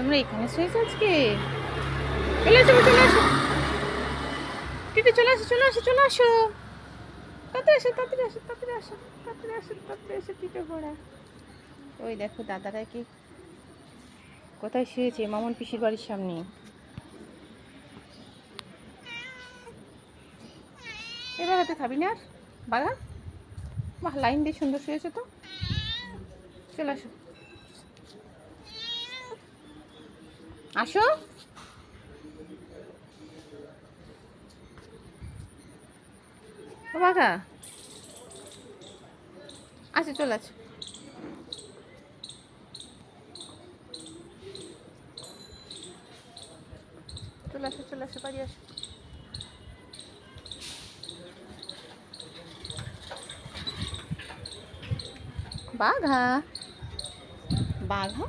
তোমরা এখানে শুয়েছো আজকে? চলে আসো, চলে আসো টিটি, চলে আসো, চলে আসো, চলে আসো, তাড়াতাড়ি আসো, তাড়াতাড়ি আসো, তাড়াতাড়ি আসো, তাড়াতাড়ি আসো, তাড়াতাড়ি আসো টিটো ঘোড়া। ওই দেখো দাদারা কি কোথায় শুয়েছে, মামুন পিসির বাড়ির সামনে। এবার হাতে খাবি না আর বাঘা? বাহ, লাইন দিয়ে সুন্দর শুয়েছে তো। চলে আসো, আসো। ও বাঘা, আচ্ছা চলে আসো, চলে আসো, চলে আসো, বাড়ি আসো। বাঘা, বাঘা।